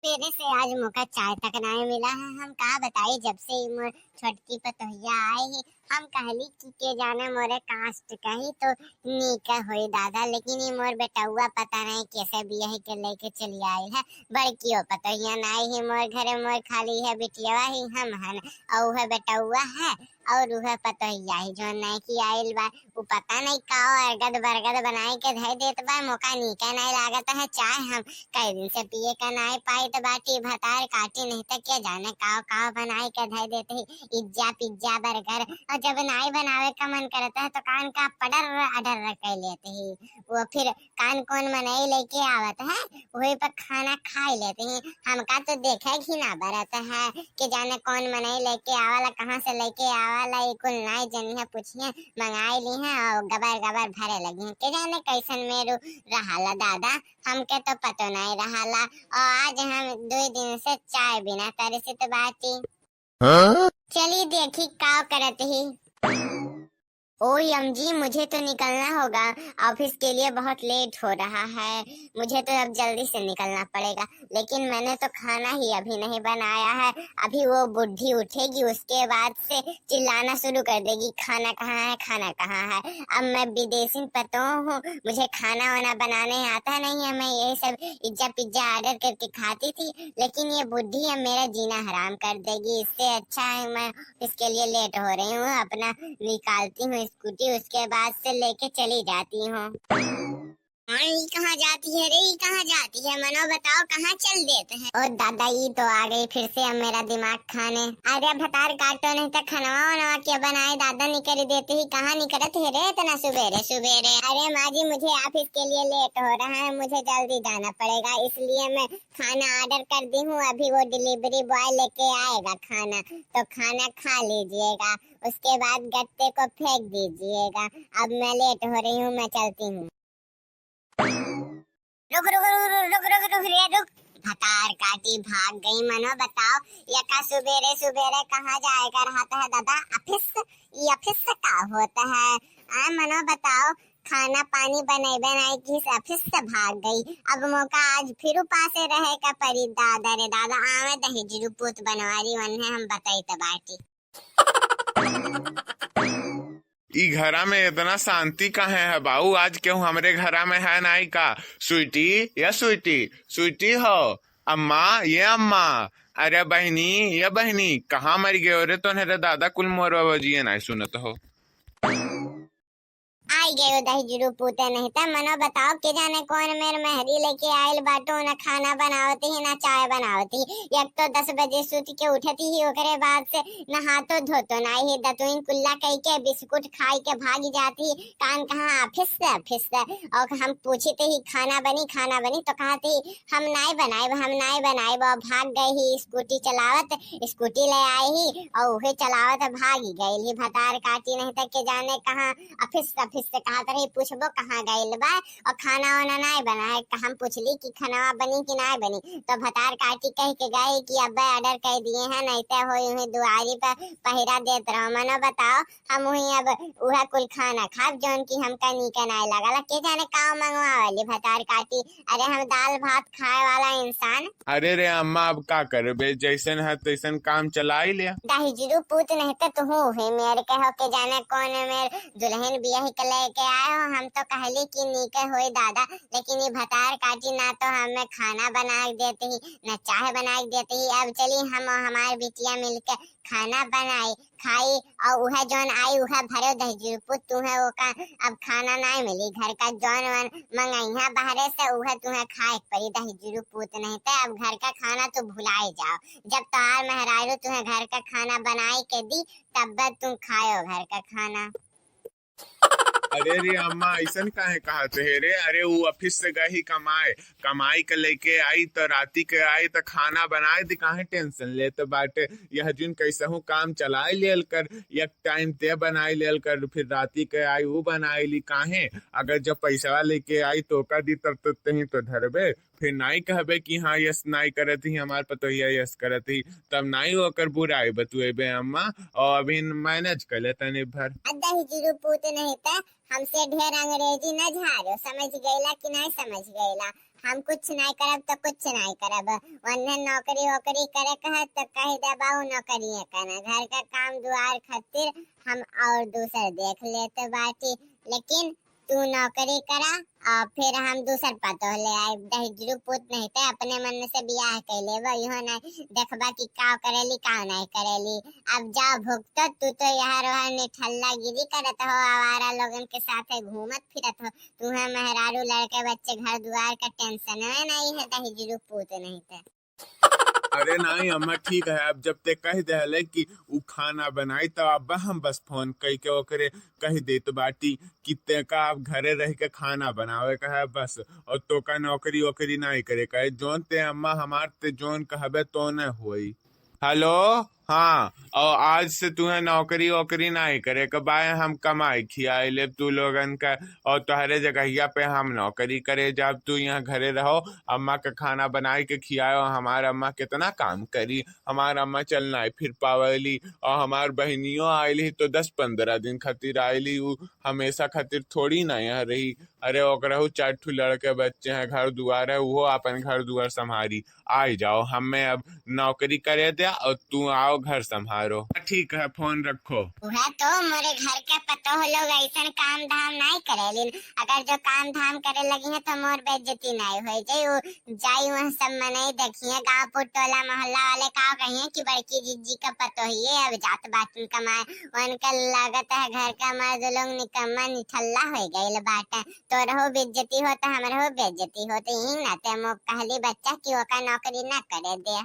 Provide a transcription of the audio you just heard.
तेरे से आज मौका चाय तक नहीं मिला है। हम कहा बताई जब से ई मोर छोटकी पतोहिया आई ही हम कहली कि के जाने मोरे कास्ट कही तो नीका होई दादा, लेकिन ये मोर बेटौआ पता नहीं कैसे बियाह के लेके चली आई है। बड़की पतोहिया नहीं ही मोर घरे, मोर खाली है बिटिया ही हम हन और वह बेटौआ है और वह पतोहिया ही जो नहीं की आइल बा। वो पता नहीं का अरगद बरगद बनाई के धै देत बा, मौका नीका नहीं लागत है। चाय हम कई दिन से पिए का नहीं पाई तो बाटी भतार काटी नहीं तो क्या जाने काव बनाई के धै देते ही इज्जा पिज्जा बर्गर, और जब नहीं बनावे का मन करता है तो कान का पडर अडर कर लेते ही वो फिर कान कौन मनाई लेके आवत है वही पर खाना खा लेते ही। हमका तो देखे ही ना बरत है कि जाने कौन मनाई लेके आवाला, कहाँ से लेके आवाला, कुल नहीं जनी है पूछिए मंगाई ली है और गबर गबर भरे लगी है। के जाने कैसन मेरू रहाला दादा, हमके तो पतो नहीं रहाला। और आज हम 2 दिन से चाय बिना तरसित बाटी। चलिए देखी का करत ही। जी मुझे तो निकलना होगा, ऑफिस के लिए बहुत लेट हो रहा है, मुझे तो अब जल्दी से निकलना पड़ेगा। लेकिन मैंने तो खाना ही अभी नहीं बनाया है, अभी वो बुढ़ी उठेगी उसके बाद से चिल्लाना शुरू कर देगी खाना कहाँ है खाना कहाँ है। अब मैं विदेशी पतो हूँ, मुझे खाना वाना बनाने आता नहीं है, मैं यही सब पिज्जा पिज्जा ऑर्डर करके खाती थी, लेकिन ये बुढ़ी अब मेरा जीना हराम कर देगी। इससे अच्छा है मैं इसके लिए लेट हो रही हूँ, अपना निकालती हूँ स्कूटी, उसके बाद से लेके चली जाती हूँ। कहाँ जाती है रे, कहाँ जाती है मनो बताओ, कहाँ चल देते हैं। और दादा ये तो आ गई फिर से अब मेरा दिमाग खाने। अरे भतार काटो नहीं तो खनवा वनवा क्या बनाए दादा निकल देते ही, कहाँ निकलत है रे इतना सुबेरे सुबेरे। अरे माँ जी मुझे ऑफिस के लिए लेट हो रहा है, मुझे जल्दी जाना पड़ेगा, इसलिए मैं खाना ऑर्डर कर दी हूँ, अभी वो डिलीवरी बॉय लेके आएगा खाना, तो खाना खा लीजिएगा, उसके बाद गत्ते को फेंक दीजिएगा। अब मैं लेट हो रही हूँ, मैं चलती हूँ। रुक रुक रुक रुक रुक रुक रे रुक, भतार काटी भाग गई। मनो बताओ यका सुबेरे सुबेरे कहाँ जाएगा रहता है दादा, ऑफिस? ये ऑफिस से का होता है? मनो बताओ खाना पानी बनेबे नहीं किस ऑफिस से भाग गई। अब मौका आज फिर पासे रहे का परी दादा रे दादा, आवे दही जीरू पूत बनवारी वन है हम बताई तो बाटी। ई घरा में इतना शांति कहाँ है बाऊ, आज क्यों हमरे घरा में है नहीं का? स्वीटी या स्वीटी, स्वीटी हो अम्मा, ये अम्मा, अरे बहनी ये बहनी कहाँ मर गए रे? तो दादा कुल मोर बजिए नहीं सुनत हो। आई गए दही जीरू पूते नहीं था। मनो बताओ के जाने कौन मेरे मेहरी लेके आयल बाटो, ना खाना बनावती है ना चाय बनावती। एक तो 10 बजे सूत के उठती ही, ओकरे बाद से नहातो धोतो नहीं ही, दतुइन कुल्ला कह के बिस्कुट खाई के भागी जाती। कान कहाँ ऑफिस से। और हम पूछते ही खाना बनी तो कहती हम नहीं बनाए भाग गई ही स्कूटी चलावत, स्कूटी ले आई ही और उहे चलावत भागी गई ही। भतार काटी नहीं तक के जाने कहाँ ऑफिस से कहा रही पूछबो कहाँ गइल बा, और खाना वाना नहीं बना है। हम पूछली कि खाना बनी कि नहीं बनी, तो भतार काटी कह के गए कि अब ऑर्डर कर दिए हैं, नहीं तो हुई दुआरी पर पहिरा देत रहो। मनो बताओ हम हुई अब उहा कुल खाना खाब जौन की हमका नीका नहीं लगला। के जाने का मंगवावली भतार काटी, अरे हम दाल भात खाए वाला इंसान। अरे रे अम्मा अब का करबे, जैसन है तैसन काम चला ही लिया। दाही जीरू पूत नहीं तो तू है मेरे कहो के जाने कौन मेरे दुल्हन बियाह के लेके आए हो। हम तो कहली कि नीके होई दादा, लेकिन ये भतार काटी ना तो हमें खाना बना देती ही ना चाय बना देती ही। अब चली हम हमारे बिटिया मिलके खाना बनाई खाई और वह जौन आई वह भरे दही जीरू पूत तू है वो का। अब खाना नहीं मिली घर का, जौन वन मंगाई बाहरे से वह तुम्हें खाए पड़ी दही जीरू पूत नहीं तो अब घर का खाना तो भुलाई जाओ। जब तार मेहरारू तुम्हें घर का खाना बनाई के दी तब तुम खाओ घर का खाना। अरे रे अम्मा ऐसन काहे कहते है रे? अरे वो ऑफिस से गई कमाई के लेके आई तो राती के आई तो खाना बनाए दी, काहे टेंशन लेते बाटे। यह जिन कैसे हूँ काम चलाए लेल कर, एक टाइम ते बनाई लेल कर, फिर राती के आई वो बनाई ली काहे। अगर जब पैसा लेके आई तो का दी तब तो तही तो धरबे, फिर नहीं कहबे कि हाँ यस नहीं करत ही हमार पतोहिया यस करत ही, तब नहीं होकर बुराई बतुएबे अम्मा। और अभी मैनेज कर ले तने भर दही जीरू पूत नहीं था हमसे ढेर अंग्रेजी न झाड़ो, समझ गईला कि नहीं समझ गईला। हम कुछ नहीं करब तो कुछ नहीं करब, वन्ने नौकरी वोकरी करे कह तो कह दबाऊ नौकरी करना, घर का काम दुआर खातिर हम और दूसर देख लेते बाटी, लेकिन तू नौकरी करा और फिर हम दूसर पतो ले आए। दहेजरू पुत नहीं ते अपने मन से बियाह कर ले, इहो नहीं देखबा कि का करेली का नहीं करेली। अब जाओ भुगतो, तू तो यहाँ रोहा निठल्ला गिरी करत हो, आवारा लोगन के साथ घूमत फिरत हो। तुम्हें मेहरारू लड़के बच्चे घर दुआर का टेंशन है नहीं है, दहेजरू पुत नहीं थे। अरे नहीं अम्मा ठीक है, अब जब ते कह दे कि उ खाना बनाई तो अब हम बस फोन कह के ओकरे कह देत बाटी कि ते का अब घरे रह के खाना बनावे का है बस, और तो का नौकरी वोकरी नहीं करे कहे जोन ते अम्मा हमार ते जोन कहबे तो न होई। हेलो हाँ, और आज से तुम्हें नौकरी वोकरी नहीं करे के बाय हम कमाई खियाए ले तू लोगन का, और तुम्हारे जगहिया पे हम नौकरी करे जब तू यहाँ घरे रहो अम्मा का खाना बनाई के खियाओ। हमार अम्मा कितना काम करी, हमार अम्मा चल नहीं फिर पावली, और हमार बहनियों आयली तो 10-15 दिन खातिर आयली, उ हमेशा खातिर थोड़ी ना यहाँ रही। अरे ओकरहू 4 ठू लड़के बच्चे हैं, घर दुआर है, वो अपन घर दुआर संभारी। आई जाओ हमें अब नौकरी करे दे और तू आओ घर संभालो। ठीक है फोन रखो। वह तो मोरे घर के पतो हो लोग ऐसा काम धाम नहीं करेलिन, अगर जो काम धाम करे लगी है तो मोर बेइज्जती नहीं हो जाई। वह सब मने देखिए गाँव टोला मोहल्ला वाले का कहिए कि बड़की जीजी का पतो ही है अब जात बाटन कमाए, उनका लागत है घर का मर्द लोग निकम्मा निठल्ला हो गए बाटे। तो रहो बेइज्जती होता हमरो बेइज्जती होते ही ना ते मो कहली बच्चा कि ओका नौकरी ना करे दे।